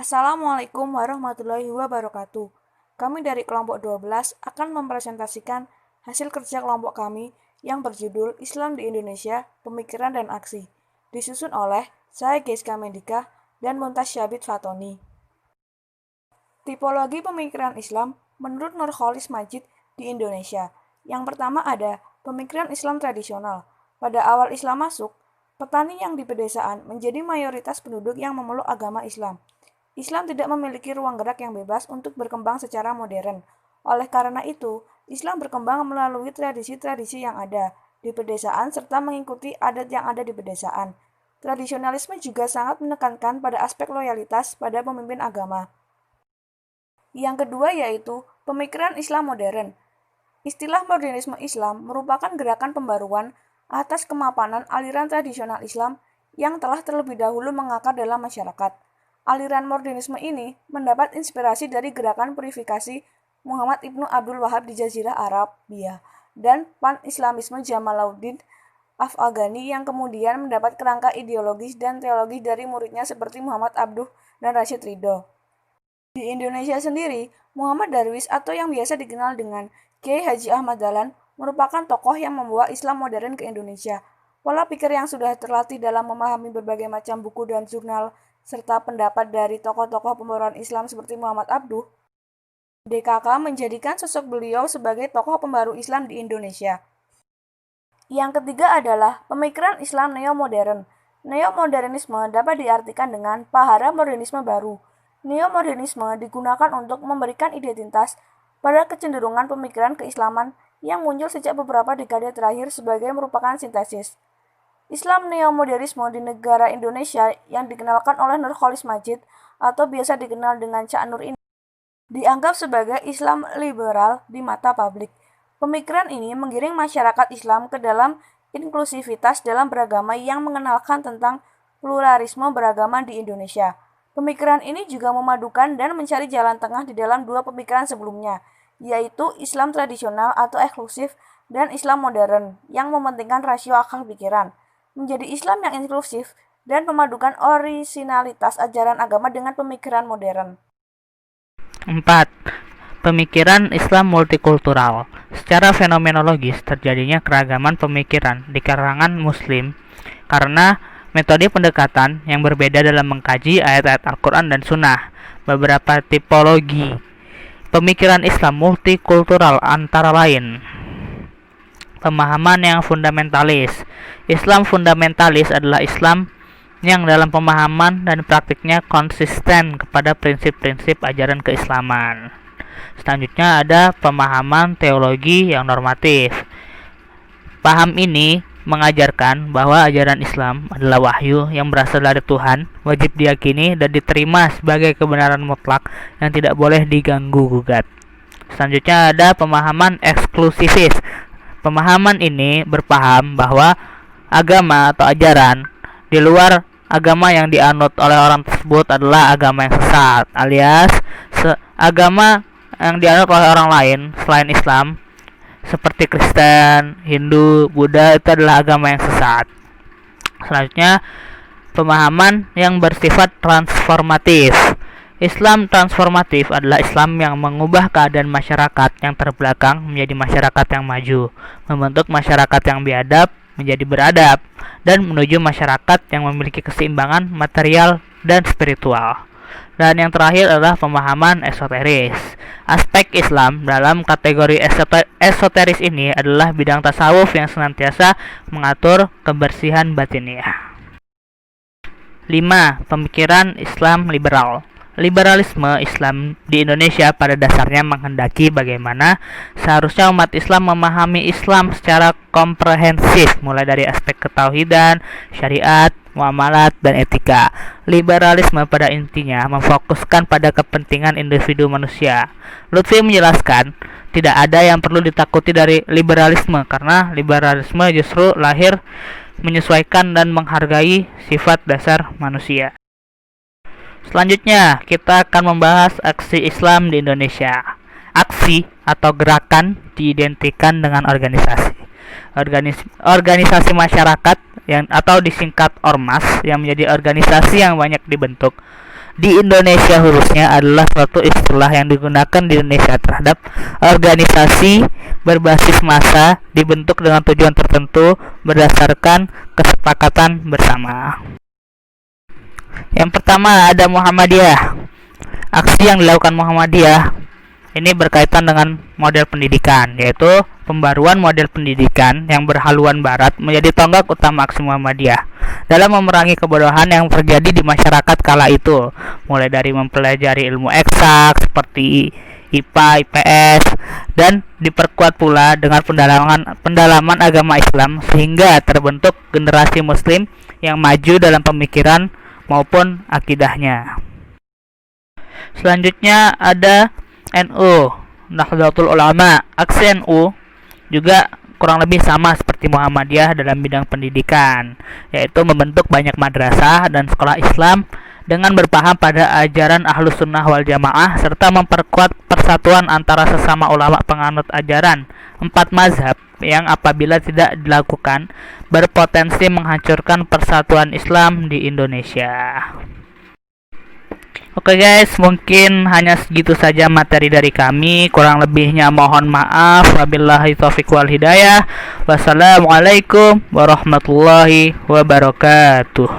Assalamualaikum warahmatullahi wabarakatuh. Kami dari kelompok 12 akan mempresentasikan hasil kerja kelompok kami yang berjudul Islam di Indonesia, Pemikiran dan Aksi, disusun oleh saya Geska Mendika dan Muntas Syabit Fatoni. Tipologi pemikiran Islam menurut Nurholis Majid di Indonesia. Yang pertama ada pemikiran Islam tradisional. Pada awal Islam masuk, petani yang di pedesaan menjadi mayoritas penduduk yang memeluk agama Islam. Islam tidak memiliki ruang gerak yang bebas untuk berkembang secara modern. Oleh karena itu, Islam berkembang melalui tradisi-tradisi yang ada di pedesaan serta mengikuti adat yang ada di pedesaan. Tradisionalisme juga sangat menekankan pada aspek loyalitas pada pemimpin agama. Yang kedua yaitu pemikiran Islam modern. Istilah modernisme Islam merupakan gerakan pembaruan atas kemapanan aliran tradisional Islam yang telah terlebih dahulu mengakar dalam masyarakat. Aliran modernisme ini mendapat inspirasi dari gerakan purifikasi Muhammad Ibnu Abdul Wahab di Jazirah Arabia dan pan-Islamisme Jamaluddin Afghani yang kemudian mendapat kerangka ideologis dan teologis dari muridnya seperti Muhammad Abduh dan Rashid Ridho. Di Indonesia sendiri, Muhammad Darwis atau yang biasa dikenal dengan Kiai Haji Ahmad Dahlan merupakan tokoh yang membawa Islam modern ke Indonesia. Pola pikir yang sudah terlatih dalam memahami berbagai macam buku dan jurnal serta pendapat dari tokoh-tokoh pembaruan Islam seperti Muhammad Abduh, DKK menjadikan sosok beliau sebagai tokoh pembaru Islam di Indonesia. Yang ketiga adalah pemikiran Islam neo-modern. Neo-modernisme dapat diartikan dengan pahara modernisme baru. Neo-modernisme digunakan untuk memberikan identitas pada kecenderungan pemikiran keislaman yang muncul sejak beberapa dekade terakhir sebagai merupakan sintesis. Islam neo-modernisme di negara Indonesia yang dikenalkan oleh Nurholis Majid atau biasa dikenal dengan Cak Nur ini dianggap sebagai Islam liberal di mata publik. Pemikiran ini menggiring masyarakat Islam ke dalam inklusivitas dalam beragama yang mengenalkan tentang pluralisme beragama di Indonesia. Pemikiran ini juga memadukan dan mencari jalan tengah di dalam dua pemikiran sebelumnya, yaitu Islam tradisional atau eksklusif dan Islam modern yang mementingkan rasio akal pikiran. Menjadi Islam yang inklusif dan memadukan orisinalitas ajaran agama dengan pemikiran modern. 4. Pemikiran Islam multikultural. Secara fenomenologis terjadinya keragaman pemikiran di kalangan Muslim karena metode pendekatan yang berbeda dalam mengkaji ayat-ayat Al-Quran dan Sunnah. Beberapa tipologi pemikiran Islam multikultural antara lain pemahaman yang fundamentalis. Islam fundamentalis adalah Islam yang dalam pemahaman dan praktiknya konsisten kepada prinsip-prinsip ajaran keislaman. Selanjutnya ada pemahaman teologi yang normatif. Paham ini mengajarkan bahwa ajaran Islam adalah wahyu yang berasal dari Tuhan, wajib diyakini dan diterima sebagai kebenaran mutlak yang tidak boleh diganggu-gugat. Selanjutnya ada pemahaman eksklusivis. Pemahaman ini berpaham bahwa agama atau ajaran di luar agama yang dianut oleh orang tersebut adalah agama yang sesat, alias agama yang dianut oleh orang lain selain Islam seperti Kristen, Hindu, Buddha itu adalah agama yang sesat. Selanjutnya, pemahaman yang bersifat transformatif. Islam transformatif adalah Islam yang mengubah keadaan masyarakat yang terbelakang menjadi masyarakat yang maju, membentuk masyarakat yang biadab menjadi beradab, dan menuju masyarakat yang memiliki keseimbangan material dan spiritual. Dan yang terakhir adalah pemahaman esoteris. Aspek Islam dalam kategori esoteris ini adalah bidang tasawuf yang senantiasa mengatur kebersihan batiniah. 5. Pemikiran Islam liberal. Liberalisme Islam di Indonesia pada dasarnya menghendaki bagaimana seharusnya umat Islam memahami Islam secara komprehensif, mulai dari aspek ketauhidan, syariat, muamalat, dan etika. Liberalisme pada intinya memfokuskan pada kepentingan individu manusia. Lutfi menjelaskan, tidak ada yang perlu ditakuti dari liberalisme karena liberalisme justru lahir menyesuaikan dan menghargai sifat dasar manusia. Selanjutnya, kita akan membahas aksi Islam di Indonesia. Aksi atau gerakan diidentikan dengan organisasi. Organisasi masyarakat yang atau disingkat ormas yang menjadi organisasi yang banyak dibentuk di Indonesia khususnya adalah suatu istilah yang digunakan di Indonesia terhadap organisasi berbasis massa dibentuk dengan tujuan tertentu berdasarkan kesepakatan bersama. Yang pertama ada Muhammadiyah. Aksi yang dilakukan Muhammadiyah ini berkaitan dengan model pendidikan, yaitu pembaruan model pendidikan yang berhaluan barat menjadi tonggak utama aksi Muhammadiyah dalam memerangi kebodohan yang terjadi di masyarakat kala itu, mulai dari mempelajari ilmu eksak seperti IPA, IPS, dan diperkuat pula dengan pendalaman agama Islam sehingga terbentuk generasi muslim yang maju dalam pemikiran maupun akidahnya. Selanjutnya ada NU, Nahdlatul Ulama. Aksi NU juga kurang lebih sama seperti Muhammadiyah dalam bidang pendidikan, yaitu membentuk banyak madrasah dan sekolah Islam dengan berpaham pada ajaran Ahlus Sunnah wal Jamaah serta memperkuat persatuan antara sesama ulama penganut ajaran 4 mazhab yang apabila tidak dilakukan berpotensi menghancurkan persatuan Islam di Indonesia. Oke guys, mungkin hanya segitu saja materi dari kami. Kurang lebihnya mohon maaf. Wabillahi taufiq wal hidayah. Wassalamualaikum warahmatullahi wabarakatuh.